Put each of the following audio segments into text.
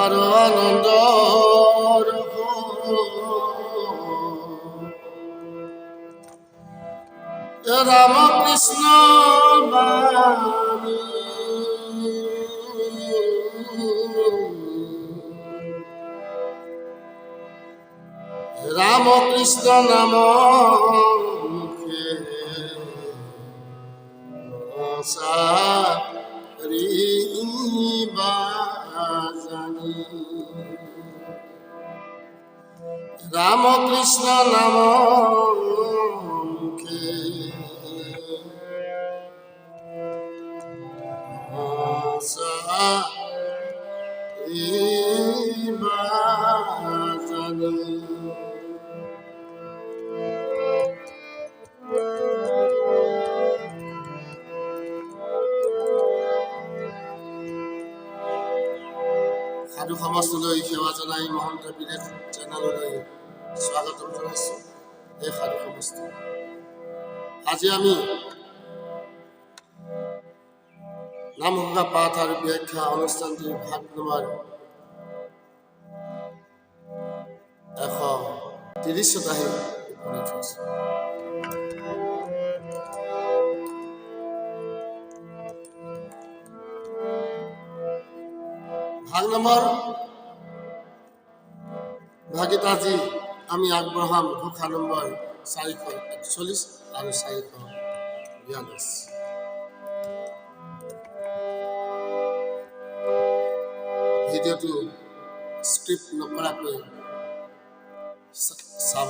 আৰু আনন্দৰ ৰাম কৃষ্ণ বাণী ৰাম কৃষ্ণ নাম ৰাম কৃষ্ণ নাম মুখে সাধু সমাজলৈ সেৱা জনাই মহন্ত বিৰেট চেনেললৈ স্বাগতম জনাইছোঁ। এই সাধু সমাজ আজি আমি নামঘোষা পাঠ আৰু ব্যাখ্যা অনুষ্ঠানটিৰ ভাগ নম্বৰ 130 আহি উপনীত হৈছোঁ। ভাগ নম্বৰ ভাগিত আজি আমি আগবঢ়াম ঘোষা নম্বৰ 441 আৰু 442। ভিডিঅ'টো স্ক্ৰিপ্ট নকৰাকৈ চাব,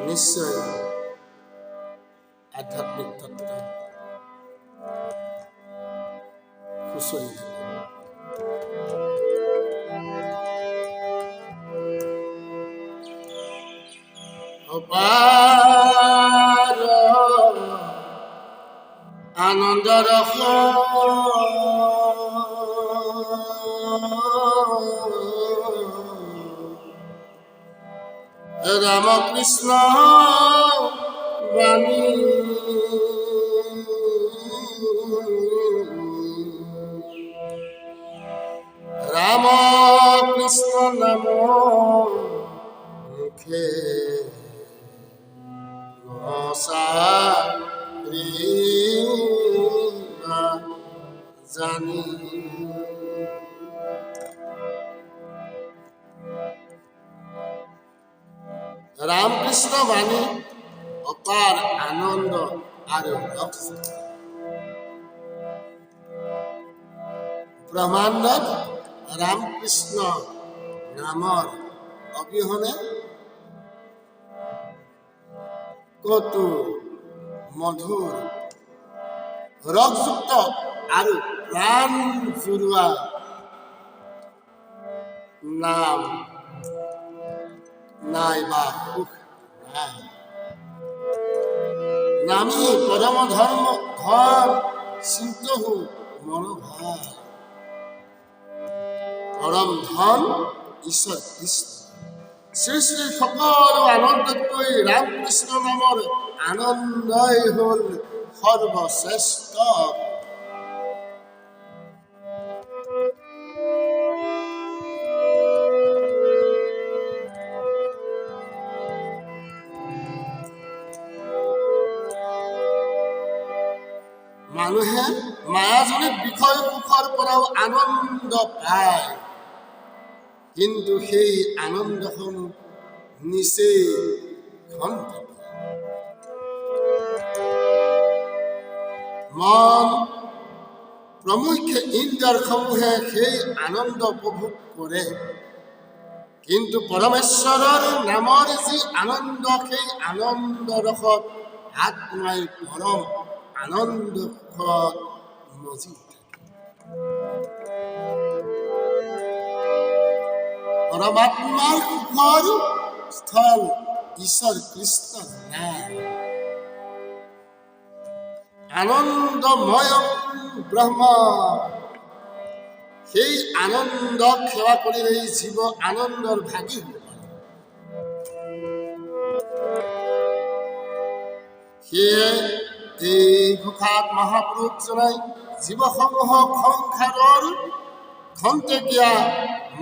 নিশ্চয় আধ্যাত্মিক তত্ত্ব খুচৰি থাকিব। অপাৰ আনন্দ ৰস ৰাম কৃষ্ণ বাণী ৰাম কৃষ্ণ নাম মুখে জানি ৰামকৃষ্ণ বাণী অপাৰ আনন্দ আৰু ৰস। ব্ৰহ্মাণ্ডত ৰামকৃষ্ণ নামৰ অবিহনে কতো মধুৰ ৰসযুক্ত আৰু প্ৰাণ জুৰুৱা নাম নাই বা সুখ নাই। নামি পৰম ধৰ্ম ধন চিন্তহু মনোভাৱ পৰম ধন ঈশ্বৰ কৃষ্ণ। শ্ৰী শ্ৰী সকলো আনন্দতকৈ ৰামকৃষ্ণ নামৰ আনন্দই হ'ল সৰ্বশ্ৰেষ্ঠ। মানুহে মায়াজনিত বিষয় সুখৰ পৰাও আনন্দ পায়, কিন্তু সেই আনন্দসমূহ নিচেই ক্ষণিক। মন প্ৰমুখ ইন্দ্ৰিয়সমূহে সেই আনন্দ উপভোগ কৰে, কিন্তু পৰমেশ্বৰৰ নামৰ যি আনন্দ, সেই আনন্দ ৰসত আত্মাই পৰম আনন্দ সুখত মজি থাকে। পৰমাত্মাৰ সুখৰ স্থল ঈশ্বৰ কৃষ্ণৰ নাম। আনন্দময় ব্ৰহ্ম, সেই আনন্দক সেৱা কৰিলেই জীৱ আনন্দৰ ভাগী হ'ব পাৰে। সেয়ে এই ঘোষাত মহাপুৰুষ জনাই জীৱসমূহক সংসাৰৰ খন্তেকীয়া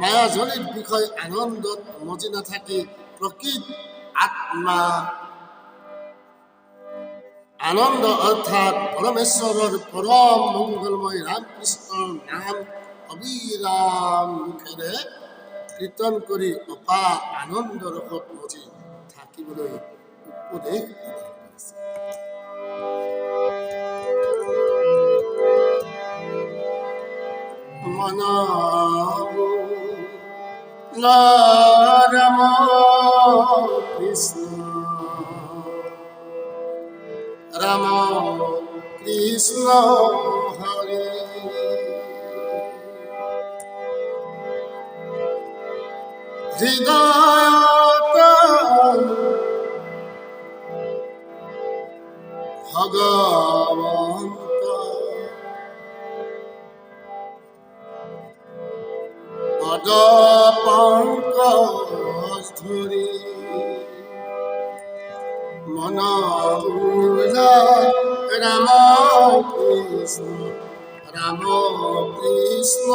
মায়াজনিত বিষয় আনন্দত মজি নাথাকি প্ৰকৃত আত্মা আনন্দ অৰ্থাৎ পৰমেশ্বৰৰ পৰম মংগলময় ৰামকৃষ্ণৰ নাম অবিৰাম মুখেৰে কীৰ্তন কৰি অপাৰ আনন্দ ৰসত মজি থাকিবলৈ উপদেশ দিছে। ৰাম কৃষ্ণ রাম কৃষ্ণ হরে হৃদয়ত ভগবন্ত পদ পঙ্কজ ধরি মন রাম কৃষ্ণ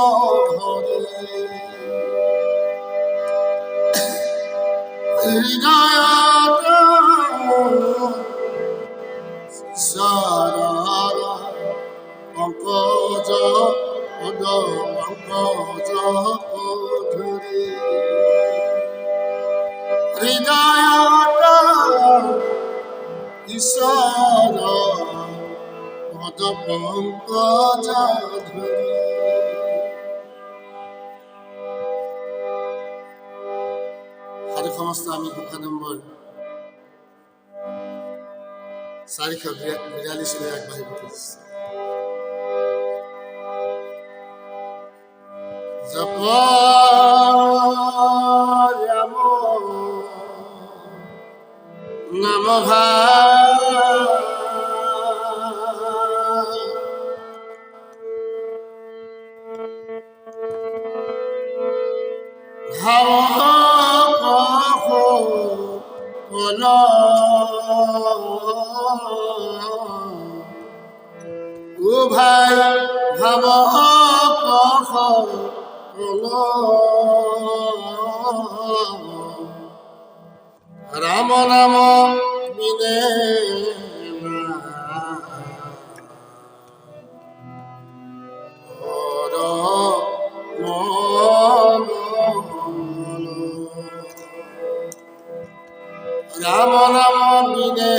হরে হৃদয়ত সরল পঙ্কজ পদ পঙ্কজ ধরি হৃদয়ত ঈশ্বর পদ পঙ্কজ ধরি। হরে সমস্ত আমি ঘোষা নম্বৰ 442 আগবাঢ়িব খুজিছো। জপ ৰাম নাম ভাই ভাব ৰাম নাম বিনে ৰাম নাম বিনে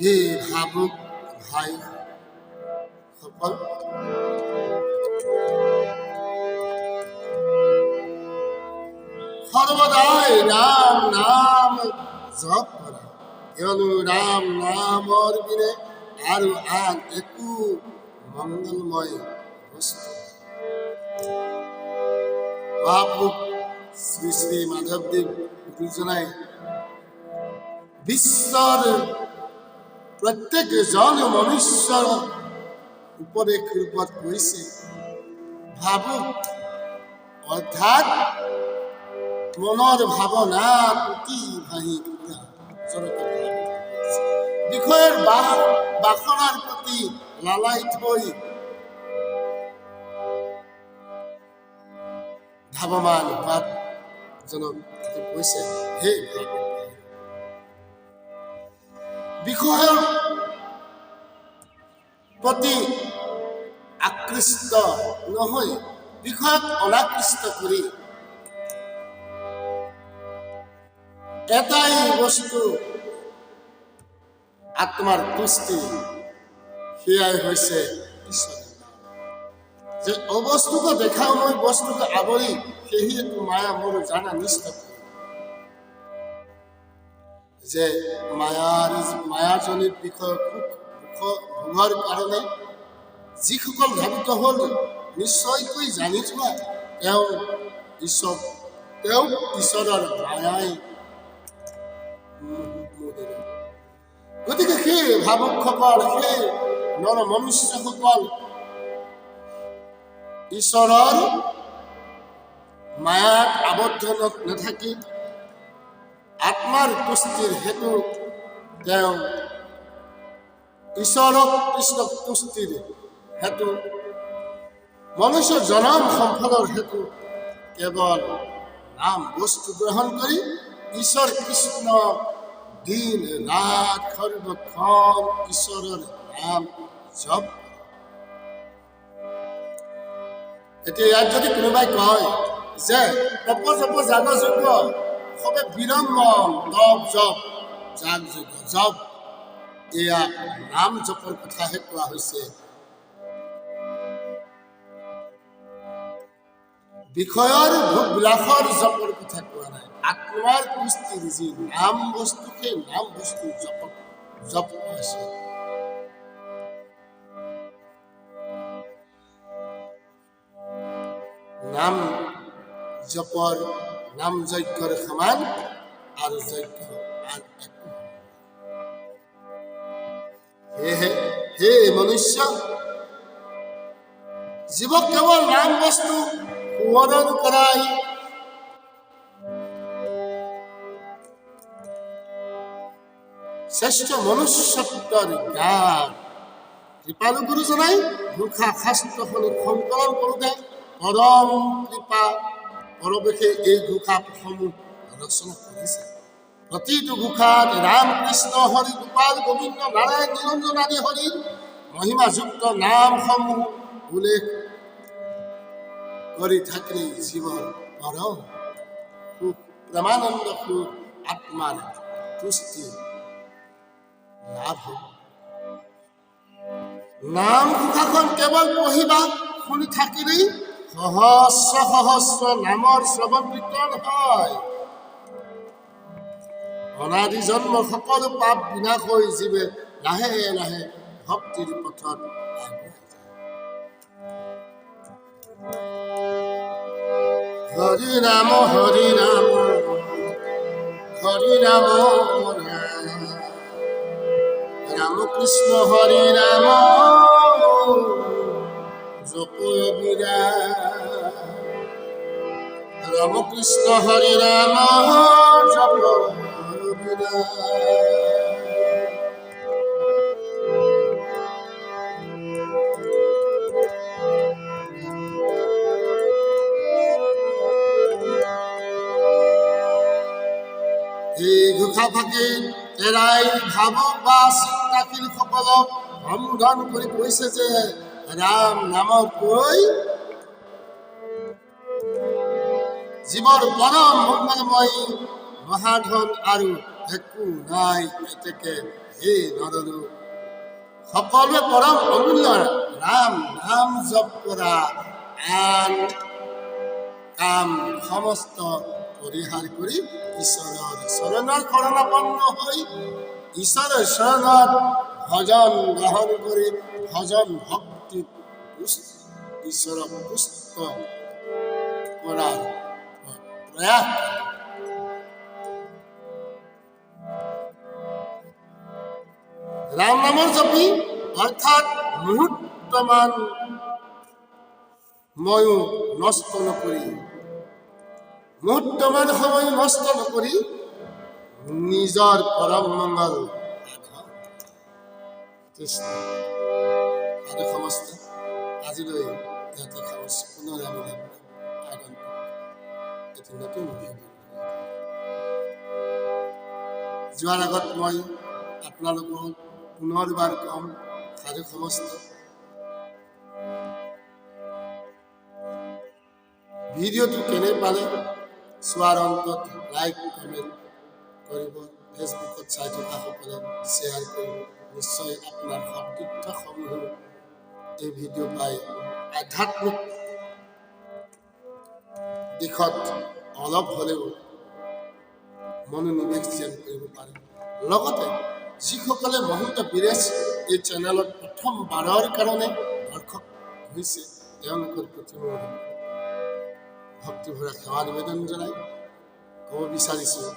হে ভাবুক ভাই সকল, সৰ্বদাই ৰাম নাম জপ কৰা, কিয়নো ৰাম নামৰ বিনে আৰু আন একো মংগলময় বস্তু। মহাপুৰুষ শ্ৰী শ্ৰী মাধৱদেৱ গুৰুজনাই বিশ্বৰ প্ৰত্যেকজন মনুষ্যৰ উপদেশ ৰূপত কৈছে ভাবুক, অৰ্থাৎ মনৰ ভাৱনা প্ৰতি ভাহি বিষয়ৰ বাসনাৰ প্ৰতি লালাই থৈ ধাৱমান হোৱাত জনক কৈছে হে বিষয়ৰ প্ৰতি আকৃষ্ট নহয়, বিষয়ক অনাকৃষ্ট কৰি এটাই বস্তু আত্মাৰ তুষ্টি, সেয়াই হৈছে ঈশ্বৰ। যে অবস্তুকে দেখাও মই বস্তুকে আৱৰি সেয়েতো মায়া মোৰ জানা নিষ্ঠ। যে মায়াজনীৰ বিষয়ে ভোগৰ কাৰণে যিসকল ধাবিত হ'ল নিশ্চয়কৈ জানি থোৱা তেওঁ ঈশ্বৰৰ মায়াই মোহিলে। গতিকে সেই ভাবুকসকল, সেই নৰ মনুষ্যসকল ঈশ্বৰৰ মায়াত আবদ্ধ নাথাকি আত্মাৰ তুষ্টিৰ হেতু তেওঁ ঈশ্বৰক কৃষ্ণক তুষ্টিৰ হেতু মনুষ্য জনম সম্ফলৰ হেতু কেৱল নাম বস্তু গ্ৰহণ কৰি ঈশ্বৰ কৃষ্ণ দিন ৰাত সৰ্বক্ষণ ঈশ্বৰৰ নাম জপ। এতিয়া ইয়াত যদি কোনোবাই কয় যে তপ জাগ যজ্ঞ সবে বিড়ম্বন তপ জপ জাগ যজ্ঞ জপ, এয়া নাম জপৰ কথাহে কোৱা হৈছে, বিষয়ৰ ভোগ বিলাসৰ জপৰ কথা কোৱা নাই। আত্মাৰ তুষ্টিৰ যি নাম বস্তু, সেই নাম বস্তু জপ আছে। নাম জপৰ নাম যজ্ঞৰ সমান আৰু যজ্ঞ আন একো। সেয়েহে হে মনুষ্য, জীৱক কেৱল নাম বস্তু সোঁৱৰণ কৰাই শ্ৰেষ্ঠ মনুষ্যত্বৰ জ্ঞান। কৃপালু গুৰুজনাই ঘোষা শাস্ত্ৰখনি সংকলন কৰোঁতে পৰম কৃপা পৰৱেশে এই ঘোষাসমূহ ৰচনা কৰিছে। প্ৰতিটো ঘোষাত ৰাম কৃষ্ণ হৰি গোপাল গোবিন্দ নাৰায়ণ নিৰঞ্জন আদি হৰিৰ মহিমাযুক্ত নামসমূহ উল্লেখ কৰি থাকিলে জীৱৰ পৰম সুখ, প্ৰেমানন্দ সুখ, আত্মাৰ তুষ্টি লাভ হ'ব। নাম ঘোষাখন কেৱল পঢ়িবা শুনি থাকিলেই সহস্ৰ সহস্ৰ নামৰ শ্ৰৱণ কীৰ্তন হয়। অনাদি জন্ম সকলো পাপ বিনাশ হৈ জীৱে লাহে লাহে ভক্তিৰ পথত আগুৱাই যায়। হৰি নাম হৰি নাম হৰি নাম ৰাম কৃষ্ণ হৰি ৰাম জপ অবিৰাম, ৰাম কৃষ্ণ হৰি ৰাম জপ অবিৰাম। এই ঘোষা ফাঁকি এৰাই ভাবক বা চিন্তাশীল সকলক সম্বোধন কৰি কৈছে যে ৰাম নামতকৈ জীৱৰ পৰম মংগলময় মহাধন আৰু একো নাই। এতেকে হে নৰৰু সকলোৱে পৰম অমূল্য ৰাম নাম জপ কৰা, আন কাম সমস্ত পৰিহাৰ কৰি ঈশ্বৰৰ চৰণৰ শৰণাপন্ন হৈ ঈশ্বৰৰ চৰণত ভজন গ্ৰহণ কৰি ভজন ভক্তি ঈশ্বৰক পুষ্ট কৰাৰ প্ৰয়াস। ৰাম নামৰ জপি অৰ্থাৎ মুহূৰ্তমান ময়ো নষ্ট নকৰি, মুহূৰ্তমান সময় নষ্ট নকৰি নিজৰ পৰম মংগল কৃষ্ণ সাধু সমস্ত আজিলৈ ইয়াতে সামৰিছোঁ। পুনৰ আমি আগন্তুক এটি নতুন যোৱাৰ আগত মই আপোনালোকক পুনৰবাৰ কম, সাধু সমস্ত ভিডিঅ'টো কেনে পালে চোৱাৰ অন্তত লাইক কমেণ্ট কৰিব, ফেচবুকত চাই থকা সকলে শ্বেয়াৰ কৰিব। নিশ্চয় আপোনাৰ সতীৰ্থসমূহ এই ভিডিঅ' পাই আধ্যাত্মিক দিশত অলপ হ'লেও মনোনিৱেশ যেন কৰিব পাৰে। লগতে যিসকলে মহন্ত বীৰেশ এই চেনেলত প্ৰথমবাৰৰ কাৰণে দৰ্শক হৈছে তেওঁলোকৰ প্ৰতি মোৰ ভক্তিভৰা সেৱা নিবেদন জনাই ক'ব বিচাৰিছোঁ,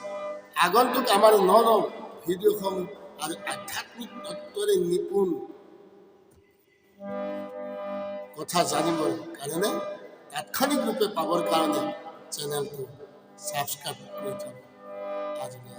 আগন্তুক আমাৰ ন ভিডিঅ'সমূহ আৰু আধ্যাত্মিক তত্ত্বৰে নিপুণ কথা জানিবৰ কাৰণে তাৎক্ষণিক ৰূপে পাবৰ কাৰণে চেনেলটো ছাবস্ক্ৰাইব কৰি থ'ব। আজিলৈ